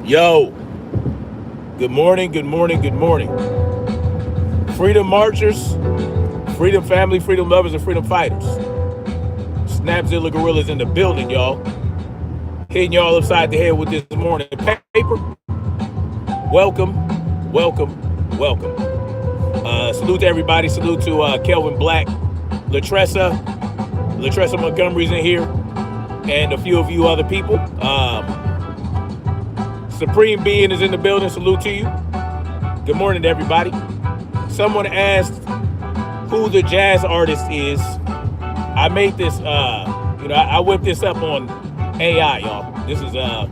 Yo, good morning, good morning, good morning. Freedom marchers, freedom family, freedom lovers, and freedom fighters. Snapzilla Gorillas in the building, y'all. Hitting y'all upside the head with this morning paper. Welcome, welcome, welcome. Salute to everybody. Salute to Kelvin Black, Latressa Montgomery's in here, and a few of you other people. Supreme Being is in the building. Salute to you. Good morning to everybody. Someone asked who the jazz artist is. I made this, I whipped this up on AI, y'all. This is, I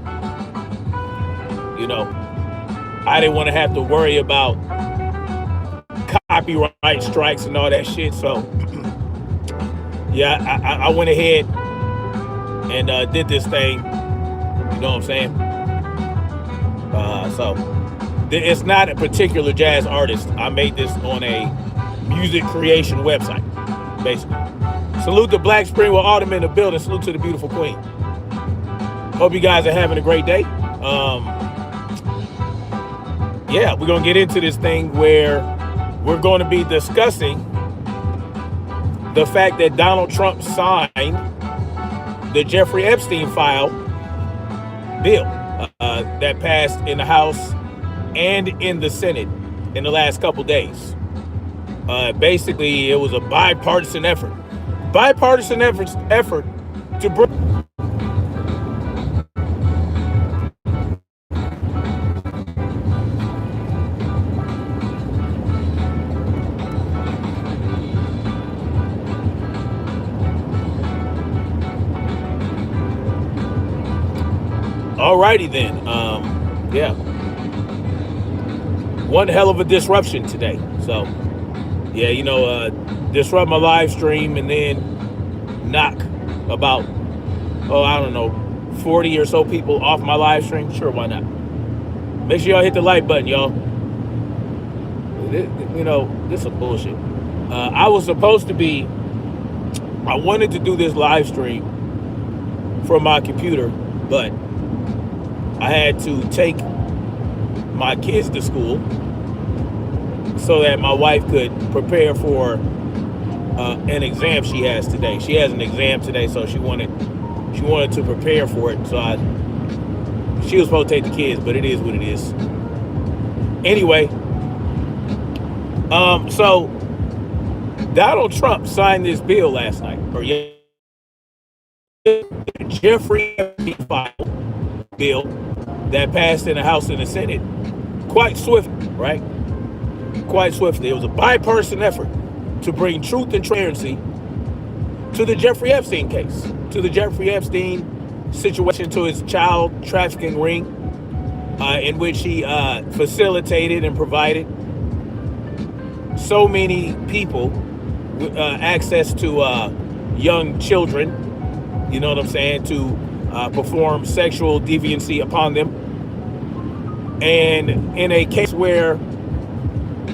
didn't want to have to worry about copyright strikes and all that shit. So, yeah, I went ahead and did this thing. You know what I'm saying? So it's not a particular jazz artist. I made this on a music creation website, basically. Salute to Black Spring with Autumn in the building. Salute to the beautiful queen. Hope you guys are having a great day. We're going to get into this thing where we're going to be discussing the fact that Donald Trump signed the Jeffrey Epstein File bill that passed in the House and in the Senate in the last couple days. Basically, it was a bipartisan effort to bring. Alrighty then. One hell of a disruption today. So, disrupt my live stream and then knock about, 40 or so people off my live stream. Sure, why not? Make sure y'all hit the like button, y'all. This is bullshit. I wanted to do this live stream from my computer, but I had to take my kids to school so that my wife could prepare for an exam she has today. She has an exam today, so she wanted to prepare for it. So she was supposed to take the kids, but it is what it is. Anyway, so Donald Trump signed this bill last night, or Jeffrey Epstein File bill that passed in the House and the Senate quite swiftly, right? Quite swiftly. It was a bipartisan effort to bring truth and transparency to the Jeffrey Epstein case, to the Jeffrey Epstein situation, to his child trafficking ring, in which he facilitated and provided so many people access to young children, you know what I'm saying, to perform sexual deviancy upon them. And in a case where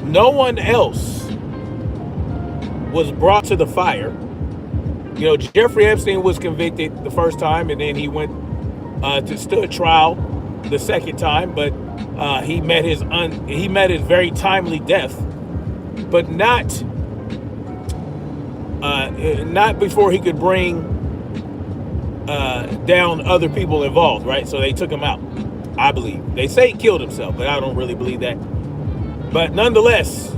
no one else was brought to the fire, Jeffrey Epstein was convicted the first time, and then he went to stood trial the second time, but he met his very timely death, but not before he could bring down other people involved, right? So they took him out, I believe. They say he killed himself, but I don't really believe that. But nonetheless,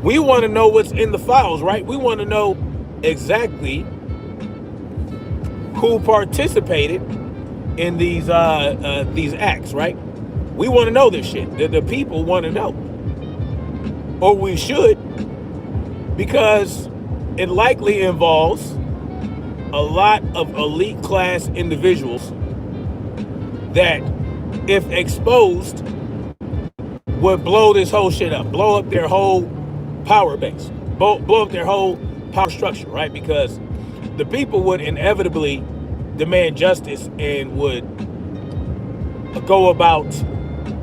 we want to know what's in the files, right? We want to know exactly who participated in these acts, right? We want to know this shit. The people want to know, or we should, because it likely involves a lot of elite class individuals that, if exposed, would blow this whole shit up, blow up their whole power base, blow up their whole power structure, right? Because the people would inevitably demand justice and would go about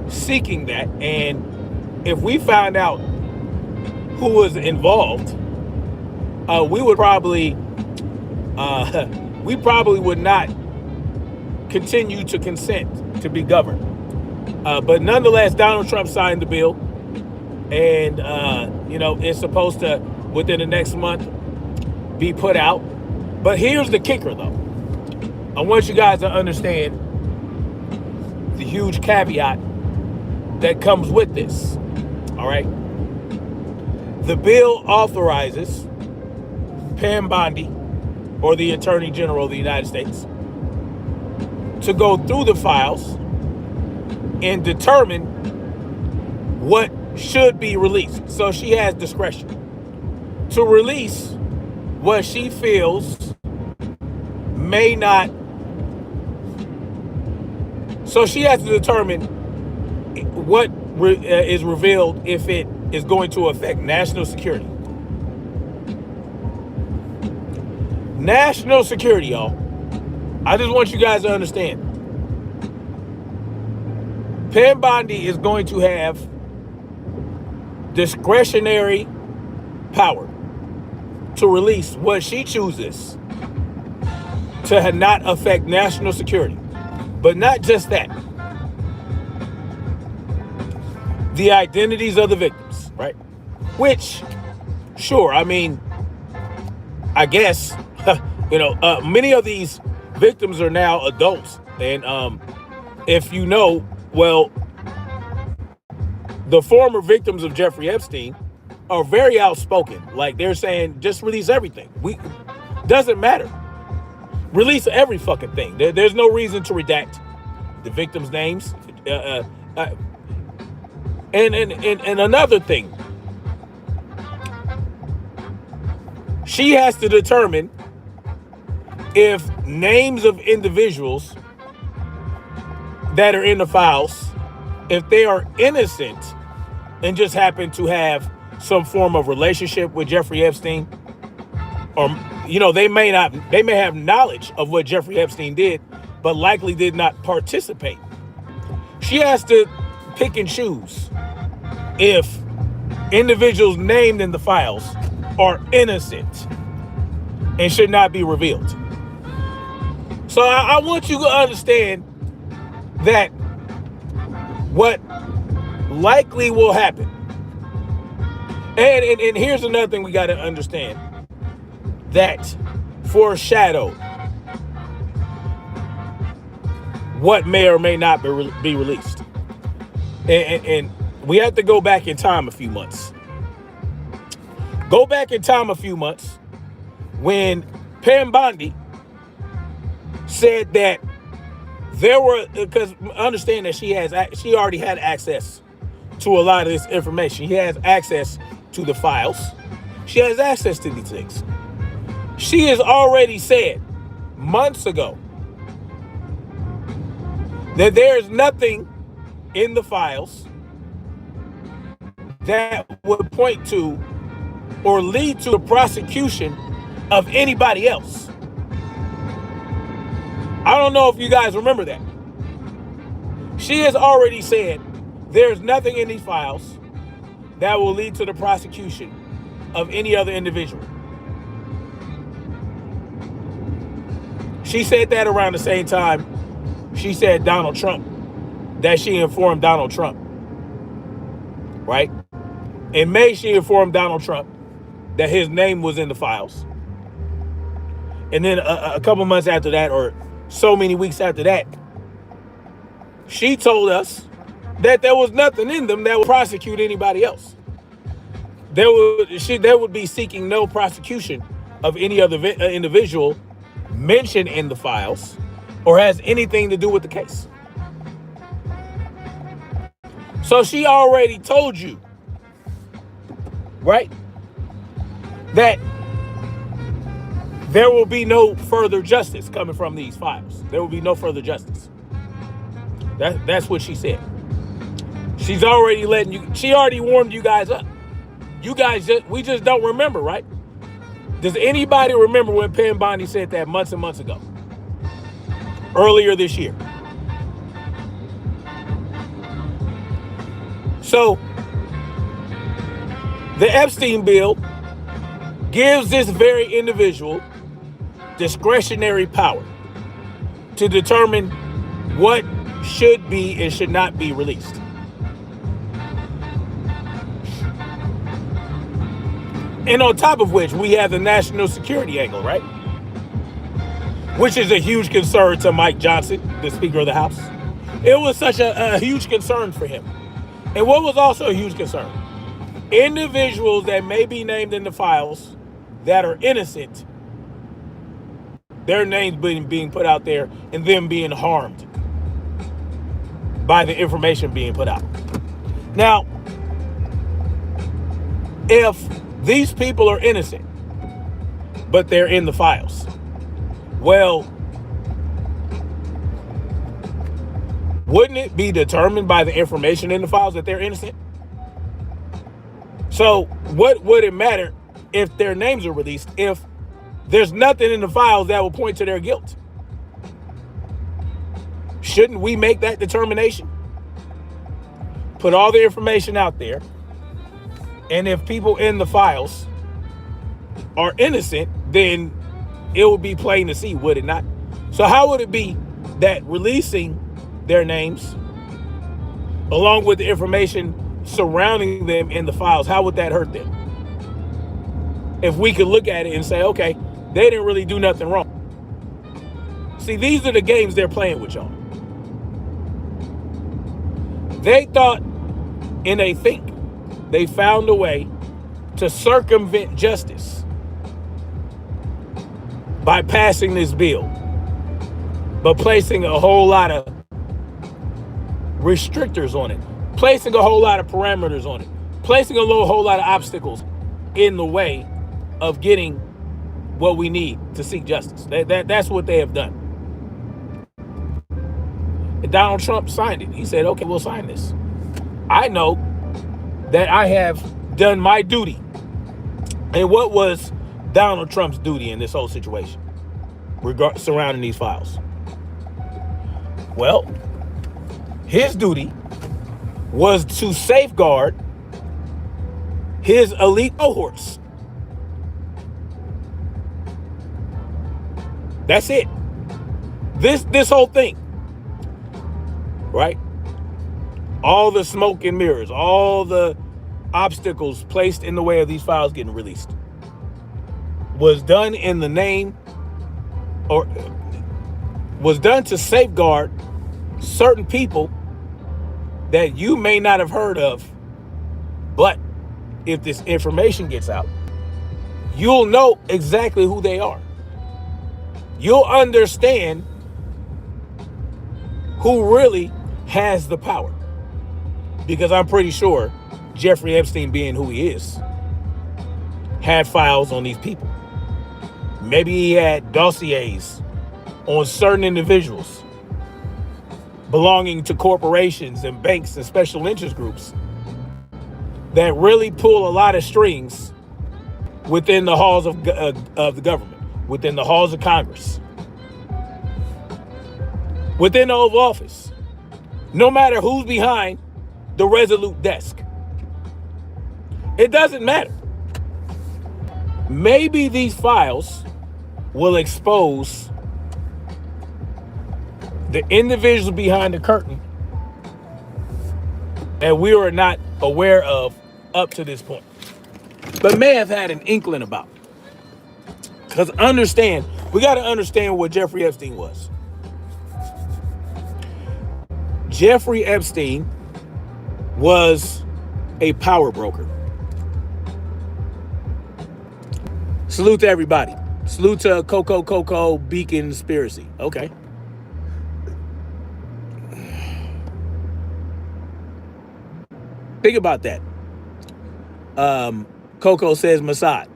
seeking that. And if we found out who was involved, we probably would not continue to consent to be governed. But nonetheless, Donald Trump signed the bill, and it's supposed to, within the next month, be put out. But here's the kicker, though. I want you guys to understand the huge caveat that comes with this. All right. The bill authorizes Pam Bondi, or the Attorney General of the United States, to go through the files and determine what should be released. So she has discretion to release what she feels may not. So she has to determine what is revealed if it is going to affect national security. National security, y'all. I just want you guys to understand. Pam Bondi is going to have discretionary power to release what she chooses to not affect national security. But not just that. The identities of the victims, right? Which, sure, I mean, I guess, many of these victims are now adults. And if you know, well, the former victims of Jeffrey Epstein are very outspoken. Like, they're saying, just release everything. Doesn't matter. Release every fucking thing. There's no reason to redact the victims' names. And another thing, she has to determine if names of individuals that are in the files, if they are innocent and just happen to have some form of relationship with Jeffrey Epstein, or they may have knowledge of what Jeffrey Epstein did, but likely did not participate. She has to pick and choose if individuals named in the files are innocent and should not be revealed. So I want you to understand that what likely will happen, and here's another thing we got to understand, that foreshadow what may or may not be released. And we have to go back in time a few months. Go back in time a few months when Pam Bondi said that there were, because understand that she already had access to a lot of this information. She has access to the files. She has access to these things. She has already said months ago that there's nothing in the files that would point to or lead to the prosecution of anybody else. I don't know if you guys remember that. She has already said there's nothing in these files that will lead to the prosecution of any other individual. She said that around the same time she said Donald Trump, that she informed Donald Trump, right? In May, she informed Donald Trump that his name was in the files. And then a couple months after that, or so many weeks after that, she told us that there was nothing in them that would prosecute anybody else. They would be seeking no prosecution of any other individual mentioned in the files or has anything to do with the case. So she already told you, right, that there will be no further justice coming from these files. There will be no further justice. That's what she said. She's already she already warmed you guys up. You guys we just don't remember, right? Does anybody remember when Pam Bondi said that months and months ago? Earlier this year. So, the Epstein bill gives this very individual discretionary power to determine what should be and should not be released. And on top of which, we have the national security angle, right? Which is a huge concern to Mike Johnson, the Speaker of the House. It was such a huge concern for him. And what was also a huge concern? Individuals that may be named in the files that are innocent, their names being put out there and them being harmed by the information being put out. Now, if these people are innocent, but they're in the files, well, wouldn't it be determined by the information in the files that they're innocent? So what would it matter if their names are released if there's nothing in the files that will point to their guilt? Shouldn't we make that determination? Put all the information out there. And if people in the files are innocent, then it would be plain to see, would it not? So how would it be that releasing their names, along with the information surrounding them in the files, how would that hurt them? If we could look at it and say, okay, they didn't really do nothing wrong. See, these are the games they're playing with y'all. They thought and they think they found a way to circumvent justice by passing this bill, but placing a whole lot of restrictors on it, placing a whole lot of parameters on it, placing a whole lot of obstacles in the way of getting what we need to seek justice. That's what they have done. And Donald Trump signed it. He said, okay, we'll sign this. I know that I have done my duty. And what was Donald Trump's duty in this whole situation surrounding these files? Well, his duty was to safeguard his elite cohorts. That's it. This whole thing, right? All the smoke and mirrors, all the obstacles placed in the way of these files getting released was done in the name, or was done to safeguard certain people that you may not have heard of. But if this information gets out, you'll know exactly who they are. You'll understand who really has the power. Because I'm pretty sure Jeffrey Epstein, being who he is, had files on these people. Maybe he had dossiers on certain individuals belonging to corporations and banks and special interest groups that really pull a lot of strings within the halls of the government, within the halls of Congress, within the Oval Office, no matter who's behind the Resolute desk. It doesn't matter. Maybe these files will expose the individuals behind the curtain that we are not aware of up to this point, but may have had an inkling about. Because we got to understand what Jeffrey Epstein was. Jeffrey Epstein was a power broker. Salute to everybody. Salute to Coco Beacon Conspiracy. Okay. Think about that. Coco says Mossad.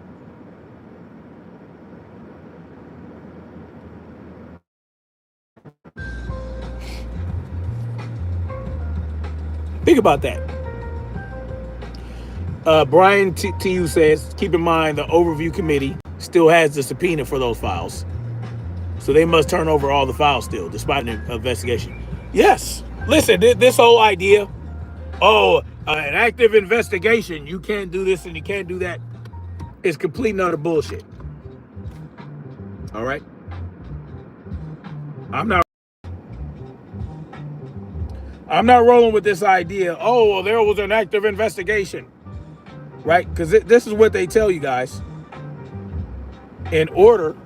Think about that. Brian TU says, keep in mind the overview committee still has the subpoena for those files. So they must turn over all the files still, despite an investigation. Yes. Listen, this whole idea, an active investigation, you can't do this and you can't do that, is complete and utter bullshit. All right? I'm not. I'm not rolling with this idea, oh, well, there was an active investigation, right? Because this is what they tell you guys. In order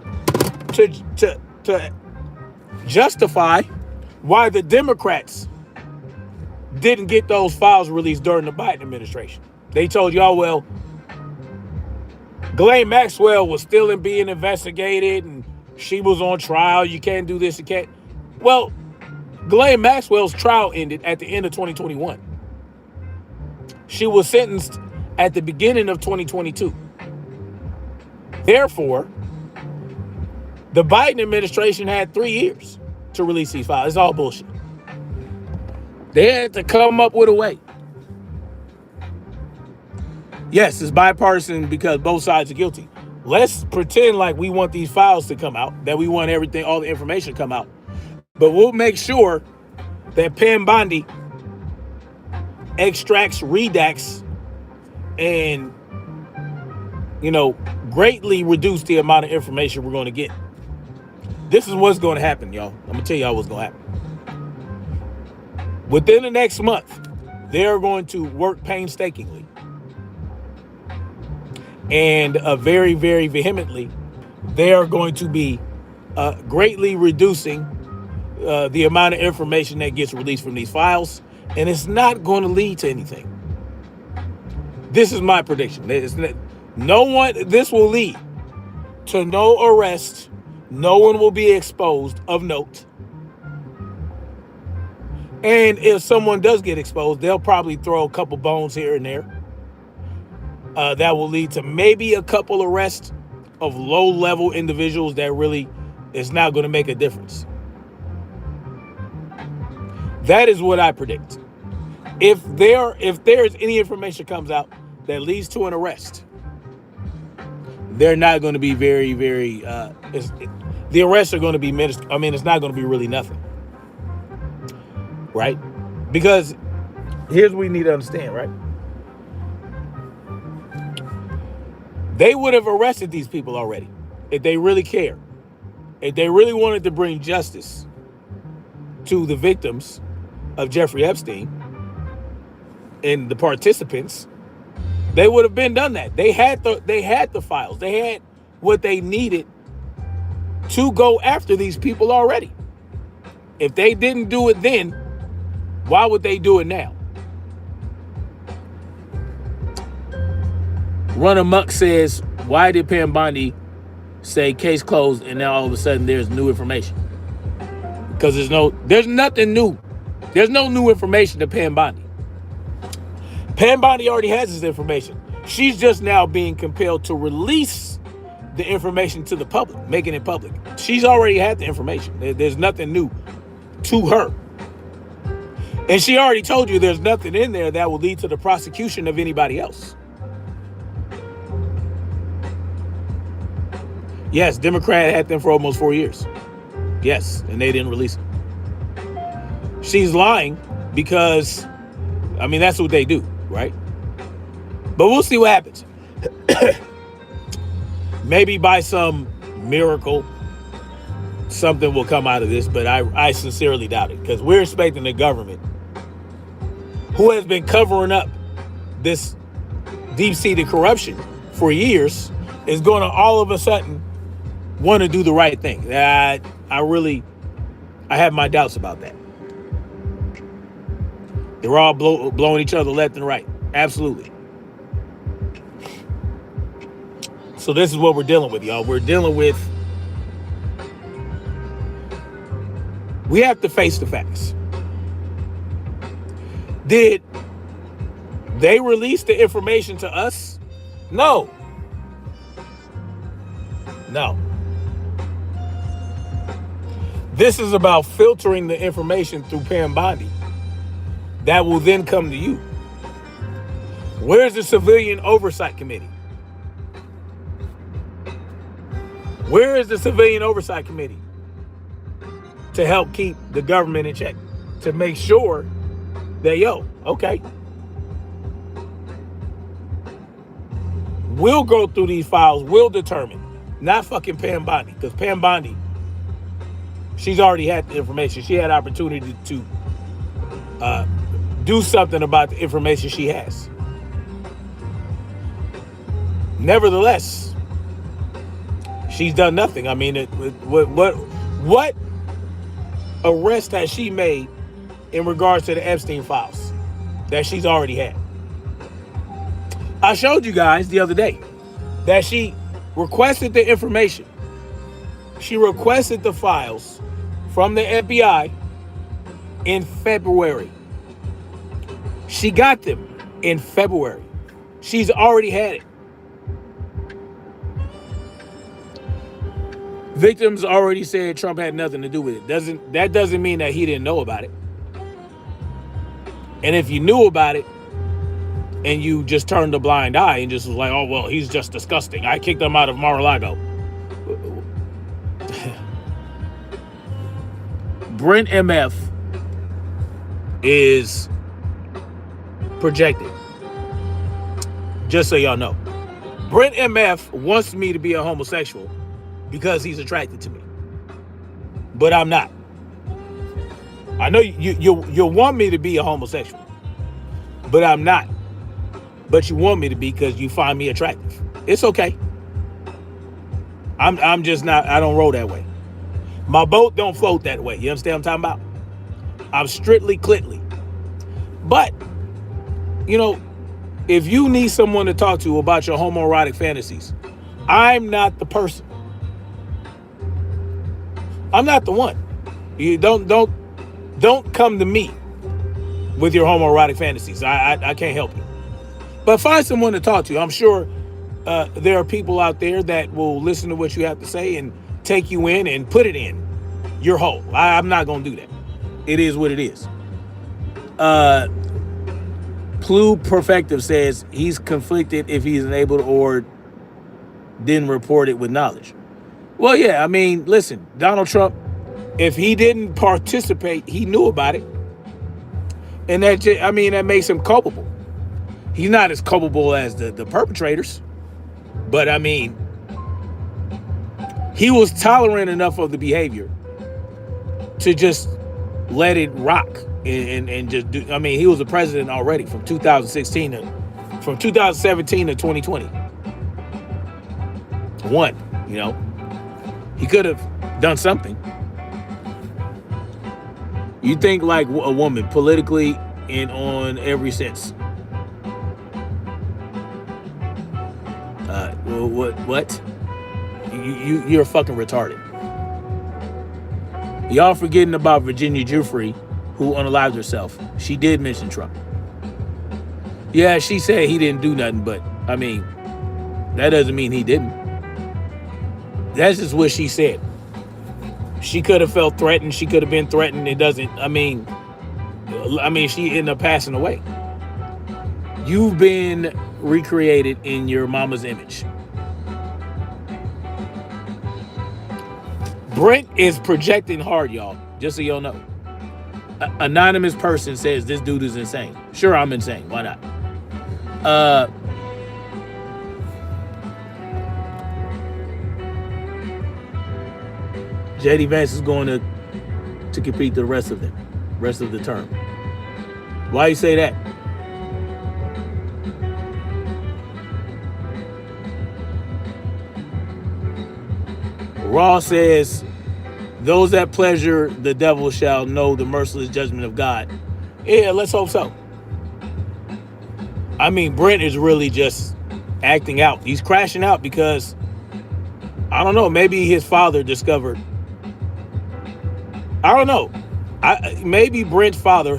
to justify why the Democrats didn't get those files released during the Biden administration. They told y'all, well, Ghislaine Maxwell was still being investigated and she was on trial. You can't do this, you can't. Well, Ghislaine Maxwell's trial ended at the end of 2021. She was sentenced at the beginning of 2022. Therefore, the Biden administration had 3 years to release these files. It's all bullshit. They had to come up with a way. Yes, it's bipartisan because both sides are guilty. Let's pretend like we want these files to come out, that we want everything, all the information to come out. But we'll make sure that Pam Bondi extracts, redacts, and, greatly reduce the amount of information we're going to get. This is what's going to happen, y'all. I'm going to tell y'all what's going to happen. Within the next month, they're going to work painstakingly and very, very vehemently. They are going to be greatly reducing the amount of information that gets released from these files, and it's not going to lead to anything. This is my prediction. This will lead to no arrest. No one will be exposed of note. And if someone does get exposed, they'll probably throw a couple bones here and there. That will lead to maybe a couple arrests of low-level individuals that really is not going to make a difference. That is what I predict. If there's any information comes out that leads to an arrest, they're not going to be very, very. The arrests are going to be minuscule. I mean, it's not going to be really nothing, right? Because here's what we need to understand, right? They would have arrested these people already if they really cared. If they really wanted to bring justice to the victims of Jeffrey Epstein and the participants, they would have been done that. They had the files. They had what they needed to go after these people already. If they didn't do it then, why would they do it now? Run Amok says, why did Pam Bondi say case closed and now all of a sudden there's new information? Because there's nothing new. There's no new information to Pam Bondi. Pam Bondi already has this information. She's just now being compelled to release the information to the public, making it public. She's already had the information. There's nothing new to her. And she already told you there's nothing in there that will lead to the prosecution of anybody else. Yes, Democrat had them for almost 4 years. Yes, and they didn't release it. She's lying because, that's what they do, right? But we'll see what happens. Maybe by some miracle, something will come out of this, but I sincerely doubt it, because we're expecting the government, who has been covering up this deep-seated corruption for years, is going to all of a sudden want to do the right thing. I have my doubts about that. They're all blowing each other left and right. Absolutely. So this is what we're dealing with, y'all. We have to face the facts. Did they release the information to us? No. This is about filtering the information through Pam Bondi that will then come to you. Where's the Civilian Oversight Committee? Where is the Civilian Oversight Committee to help keep the government in check? To make sure that, okay, we'll go through these files, we'll determine. Not fucking Pam Bondi, because Pam Bondi, she's already had the information. She had opportunity to do something about the information she has. Nevertheless, she's done nothing. I mean, what arrest has she made in regards to the Epstein Files that she's already had? I showed you guys the other day that she requested the information. She requested the files from the FBI in February. She got them in February. She's already had it. Victims already said Trump had nothing to do with it. That doesn't mean that he didn't know about it. And if you knew about it and you just turned a blind eye and just was like, oh, well, he's just disgusting. I kicked him out of Mar-a-Lago. Brent MF is projected. Just so y'all know. Brent MF wants me to be a homosexual because he's attracted to me. But I'm not. I know you want me to be a homosexual, but I'm not. But you want me to be because you find me attractive. It's okay. I'm just not, I don't roll that way. My boat don't float that way. You understand what I'm talking about? I'm strictly clitly. But, you know, if you need someone to talk to about your homoerotic fantasies, I'm not the person. I'm not the one. You don't come to me with your homoerotic fantasies. I can't help you. But find someone to talk to. I'm sure there are people out there that will listen to what you have to say and take you in and put it in your hole. I'm not going to do that. It is what it is. Pluperfective says he's conflicted if he's enabled or didn't report it with knowledge. Well, yeah, I mean, listen, Donald Trump, if he didn't participate, he knew about it. And that makes him culpable. He's not as culpable as the perpetrators. But I mean, he was tolerant enough of the behavior to just let it rock and just do. I mean, he was the president already from 2017 to 2020. You know, he could have done something. You think like a woman politically and on every sense. What? You're fucking retarded. Y'all forgetting about Virginia Giuffre, who unalived herself. She did mention Trump. Yeah, she said he didn't do nothing, but I mean, that doesn't mean he didn't. That's just what she said. She could have felt threatened. She could have been threatened. It doesn't. I mean, she ended up passing away. You've been recreated in your mama's image. Brent is projecting hard, y'all. Just so y'all know. Anonymous person says this dude is insane. Sure, I'm insane. Why not? JD Vance is going to compete the rest of the term. Why you say that? Raw says, those that pleasure the devil shall know the merciless judgment of God. Yeah, let's hope so. I mean, Brent is really just acting out. He's crashing out because, I don't know, maybe his father discovered. I don't know. Maybe Brent's father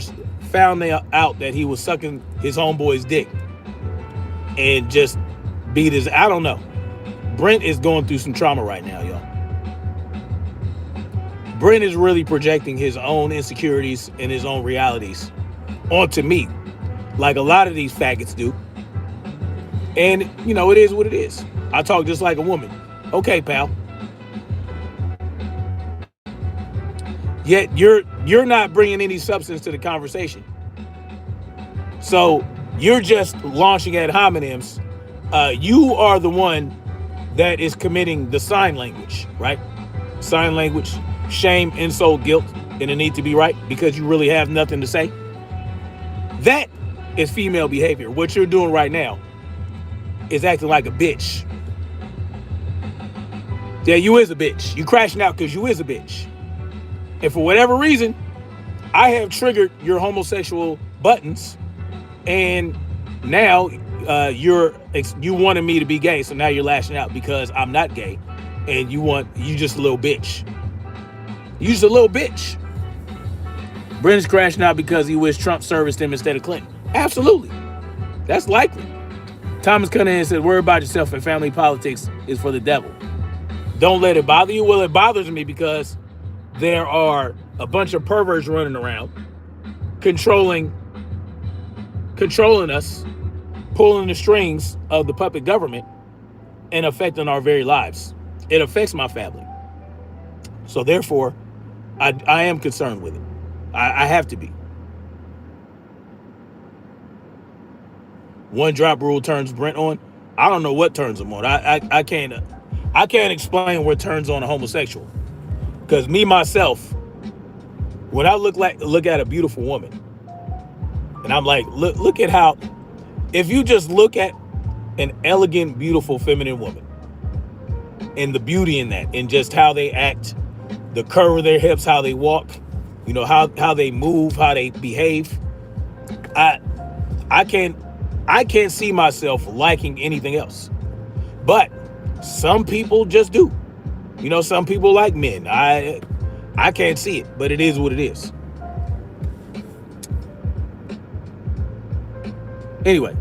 found out that he was sucking his homeboy's dick and just beat his. I don't know. Brent is going through some trauma right now, y'all. Brent is really projecting his own insecurities and his own realities onto me, like a lot of these faggots do. And, you know, it is what it is. I talk just like a woman. Okay, pal. Yet you're not bringing any substance to the conversation. So you're just launching ad hominems. You are the one that is committing the sign language, right? Sign language, shame, insult, guilt, and the need to be right because you really have nothing to say. That is female behavior. What you're doing right now is acting like a bitch. Yeah, you is a bitch. You crashing out because you is a bitch. And for whatever reason, I have triggered your homosexual buttons, and now you wanted me to be gay, so now you're lashing out because I'm not gay, and you just a little bitch. You just a little bitch. Brennan's crashing out because he wished Trump serviced him instead of Clinton. Absolutely. That's likely. Thomas Cunningham said, worry about yourself and family politics is for the devil. Don't let it bother you. Well, it bothers me because there are a bunch of perverts running around, controlling us, pulling the strings of the puppet government and affecting our very lives. It affects my family. So therefore, I am concerned with it. I have to be. One drop rule turns Brent on. I don't know what turns him on. I can't explain what turns on a homosexual. Because me myself, when I look at a beautiful woman, and I'm like, look at how, if you just look at an elegant, beautiful, feminine woman, and the beauty in that, and just how they act, the curve of their hips, how they walk, how they move, how they behave, I can't see myself liking anything else. But some people just do. Some people like men. I can't see it, but it is what it is. Anyway,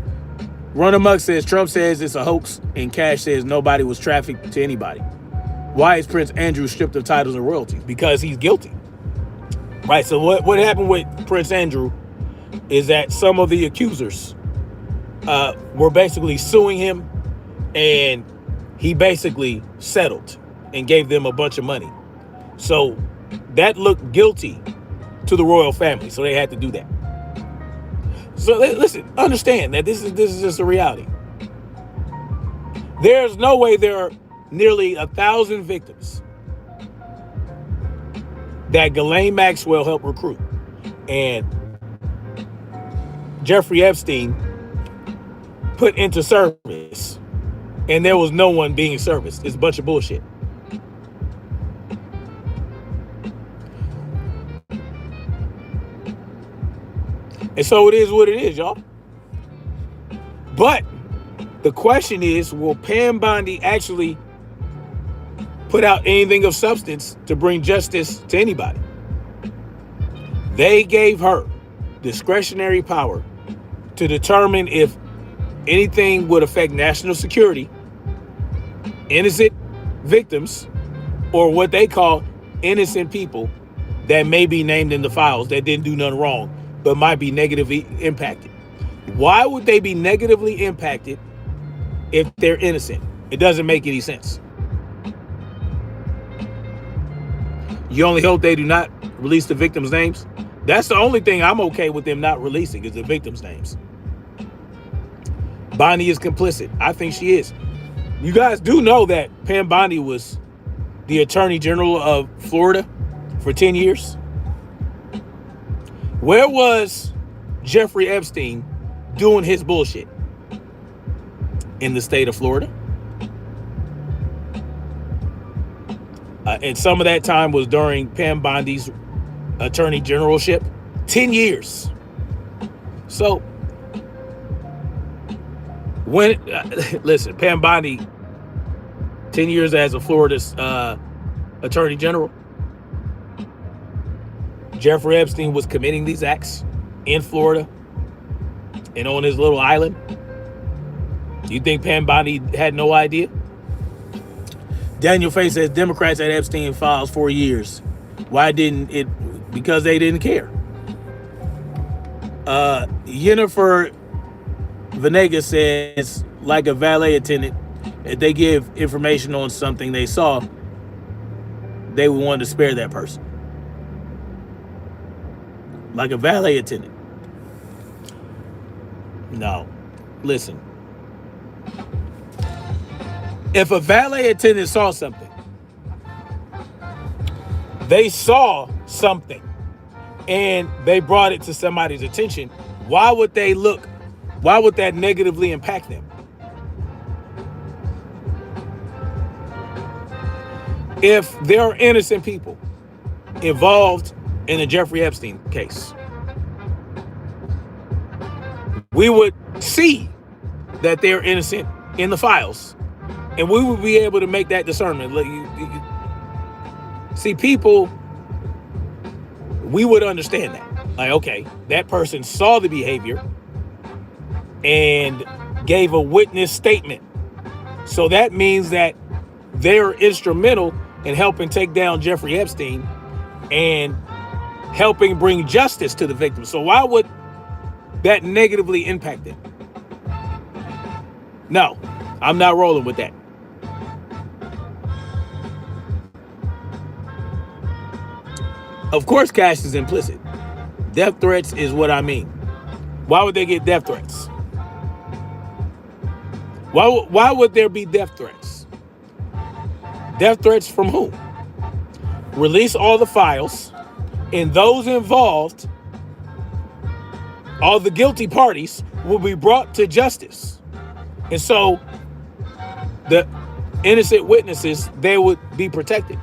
Run Amok says Trump says it's a hoax, and Cash says nobody was trafficked to anybody. Why is Prince Andrew stripped of titles and royalties? Because he's guilty. Right. So what happened with Prince Andrew is that some of the accusers were basically suing him, and he basically settled and gave them a bunch of money. So that looked guilty to the royal family, so they had to do that. So listen, understand that this is just a reality. There's no way there are nearly 1,000 victims that Ghislaine Maxwell helped recruit, and Jeffrey Epstein put into service, and there was no one being serviced. It's a bunch of bullshit. And so it is what it is, y'all. But the question is, will Pam Bondi actually put out anything of substance to bring justice to anybody? They gave her discretionary power to determine if anything would affect national security, innocent victims, or what they call innocent people that may be named in the files that didn't do nothing wrong, but might be negatively impacted. Why would they be negatively impacted if they're innocent? It doesn't make any sense. You only hope they do not release the victims' names? That's the only thing I'm okay with them not releasing, is the victims' names. Bondi is complicit. I think she is. You guys do know that Pam Bondi was the Attorney General of Florida for 10 years? Where was Jeffrey Epstein doing his bullshit? In the state of Florida. And some of that time was during Pam Bondi's attorney generalship. 10 years. So, listen, Pam Bondi, 10 years as a Florida's attorney general. Jeffrey Epstein was committing these acts in Florida and on his little island. You think Pam Bondi had no idea? Daniel Faye says Democrats had Epstein Files for years. Why didn't it? Because they didn't care. Jennifer Venegas says, like a valet attendant, if they give information on something they saw, they would want to spare that person. Like a valet attendant. No. Listen. If a valet attendant saw something, they saw something, and they brought it to somebody's attention, Why would they look? Why would that negatively impact them? If there are innocent people involved in the Jeffrey Epstein case, we would see that they're innocent in the files, and we would be able to make that discernment. See, people, we would understand that. Like, okay, that person saw the behavior and gave a witness statement. So that means that they're instrumental in helping take down Jeffrey Epstein and helping bring justice to the victims. So why would that negatively impact them? No, I'm not rolling with that. Of course, cash is implicit. Death threats is what I mean. Why would they get death threats? Why would there be death threats? Death threats from whom? Release all the files, and those involved, all the guilty parties, will be brought to justice. And so the innocent witnesses, they would be protected.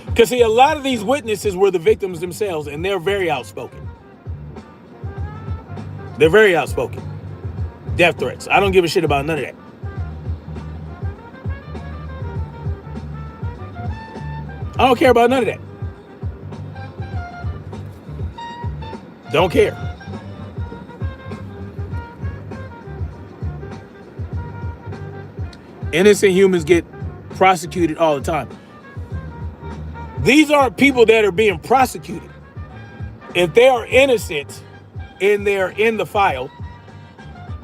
Because see, a lot of these witnesses were the victims themselves, and they're very outspoken. They're very outspoken. Death threats. I don't give a shit about none of that. I don't care about none of that. Don't care. Innocent humans get prosecuted all the time. These aren't people that are being prosecuted. If they are innocent and they're in the file,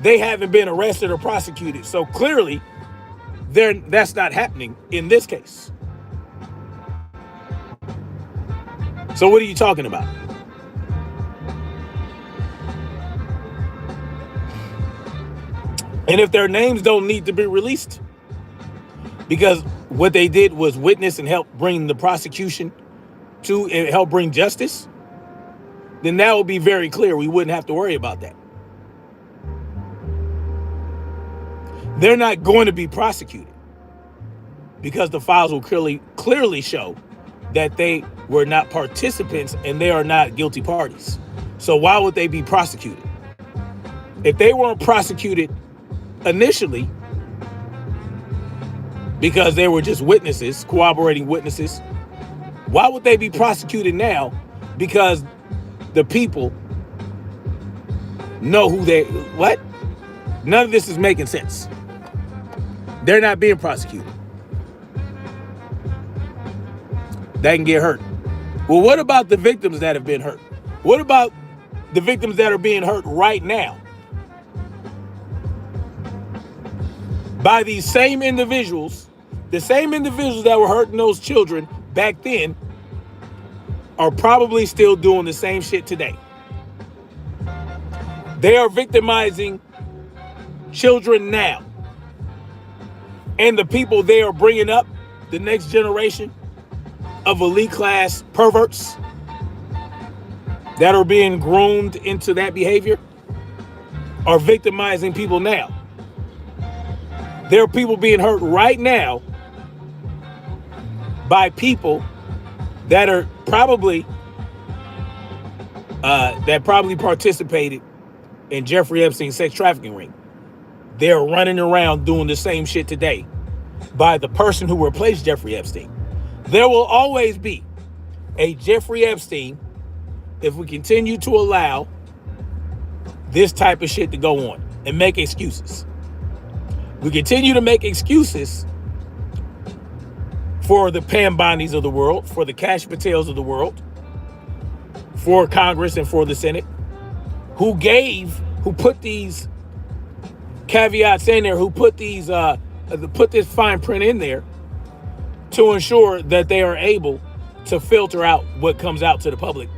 they haven't been arrested or prosecuted. So clearly, that's not happening in this case. So what are you talking about? And if their names don't need to be released, because what they did was witness and help bring the prosecution to and help bring justice, then that would be very clear. We wouldn't have to worry about that. They're not going to be prosecuted because the files will clearly show that they were not participants and they are not guilty parties. So why would they be prosecuted? If they weren't prosecuted initially because they were just witnesses, corroborating witnesses, why would they be prosecuted now? Because the people know who they, what? None of this is making sense. They're not being prosecuted. They can get hurt. Well, what about the victims that have been hurt? What about the victims that are being hurt right now by these same individuals? The same individuals that were hurting those children back then are probably still doing the same shit today. They are victimizing children now. And the people they are bringing up, the next generation of elite class perverts that are being groomed into that behavior, are victimizing people now. There are people being hurt right now by people that are probably participated in Jeffrey Epstein's sex trafficking ring. They're running around doing the same shit today by the person who replaced Jeffrey Epstein. There will always be a Jeffrey Epstein if we continue to allow this type of shit to go on and make excuses. We continue to make excuses for the Pam Bondis of the world, for the Cash Patels of the world, for Congress and for the Senate, who put these caveats in there, who put these put this fine print in there to ensure that they are able to filter out what comes out to the public.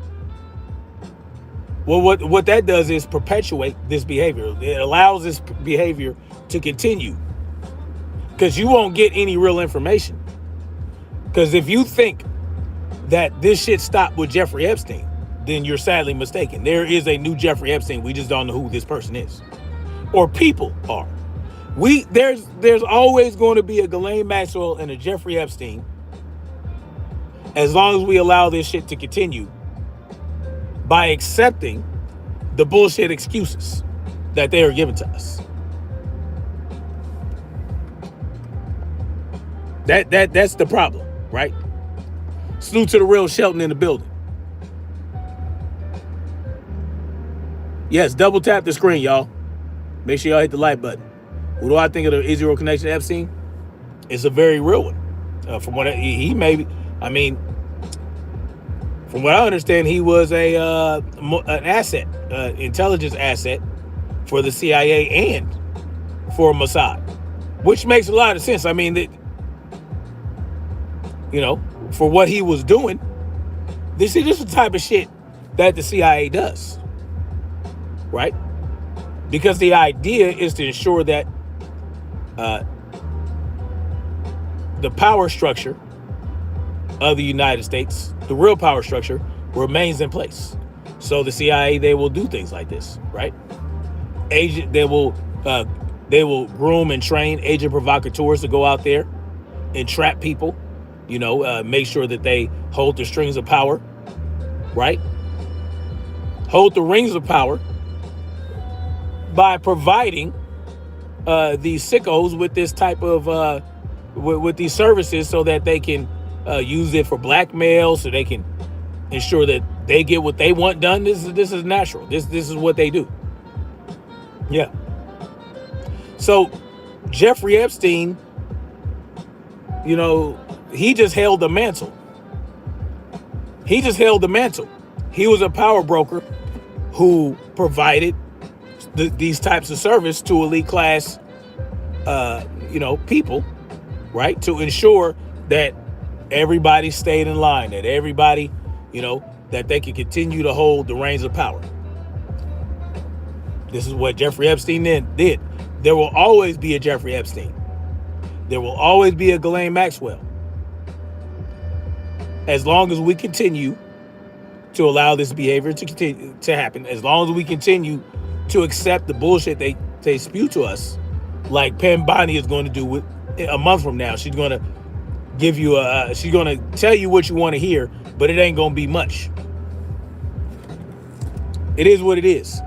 Well, what that does is perpetuate this behavior. It allows this behavior to continue because you won't get any real information. Because if you think that this shit stopped with Jeffrey Epstein, then you're sadly mistaken. There is a new Jeffrey Epstein. We just don't know who this person is, or people are. There's always going to be a Ghislaine Maxwell and a Jeffrey Epstein, as long as we allow this shit to continue by accepting the bullshit excuses that they are given to us. That's the problem, right? Salute to the real Shelton in the building. Yes, double tap the screen, y'all. Make sure y'all hit the like button. What do I think of the Israel connection to Epstein? It's a very real one. From what he may be, I mean, from what I understand, he was an asset, intelligence asset for the CIA and for Mossad, which makes a lot of sense. I mean, for what he was doing, this is the type of shit that the CIA does, right? Because the idea is to ensure that the power structure of the United States, the real power structure, remains in place. So the CIA, they will do things like this, right? They will groom and train agent provocateurs to go out there and trap people, make sure that they hold the strings of power, right? Hold the rings of power by providing these sickos with this type of with these services, so that they can use it for blackmail, so they can ensure that they get what they want done. This is natural. This is what they do. Yeah. So Jeffrey Epstein, he just held the mantle. He was a power broker who provided these types of service to elite class, people, right? To ensure that everybody stayed in line, that everybody, that they could continue to hold the reins of power. This is what Jeffrey Epstein then did. There will always be a Jeffrey Epstein. There will always be a Ghislaine Maxwell. As long as we continue to allow this behavior to continue to happen, as long as we continue to accept the bullshit they spew to us, like Pam Bondi is going to do with a month from now. She's going to give you she's going to tell you what you want to hear, but it ain't going to be much. It is what it is.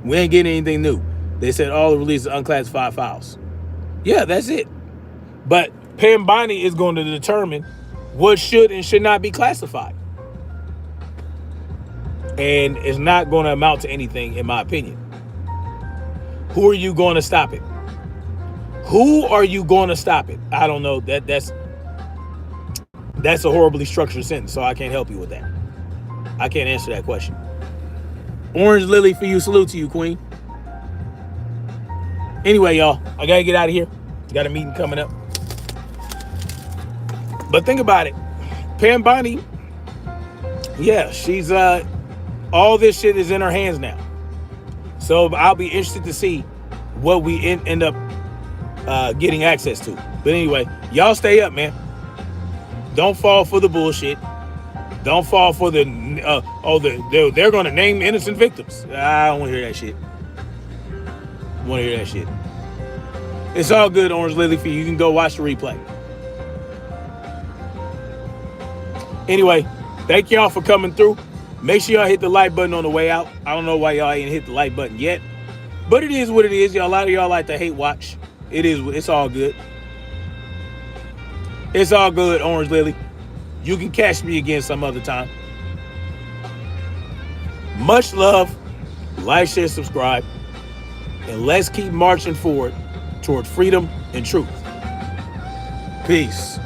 We ain't getting anything new. They said all the releases unclassified files. Yeah, that's it. But Pam Bondi is going to determine what should and should not be classified. And it's not going to amount to anything, in my opinion. Who are you going to stop it? Who are you going to stop it? I don't know. That's a horribly structured sentence, so I can't help you with that. I can't answer that question. Orange Lily for you. Salute to you, Queen. Anyway, y'all, I got to get out of here. Got a meeting coming up. But think about it. Pam Bondi, yeah, she's all this shit is in her hands now. So I'll be interested to see what we end up getting access to. But anyway, y'all stay up, man. Don't fall for the bullshit. Don't fall for the they're going to name innocent victims. I don't want to hear that shit. It's all good, Orange Lily, for you. You can go watch the replay. Anyway, thank y'all for coming through. Make sure y'all hit the like button on the way out. I don't know why y'all ain't hit the like button yet, but it is what it is. Y'all, a lot of y'all like to hate watch. It's all good. It's all good, Orange Lily. You can catch me again some other time. Much love. Like, share, subscribe. And let's keep marching forward toward freedom and truth. Peace.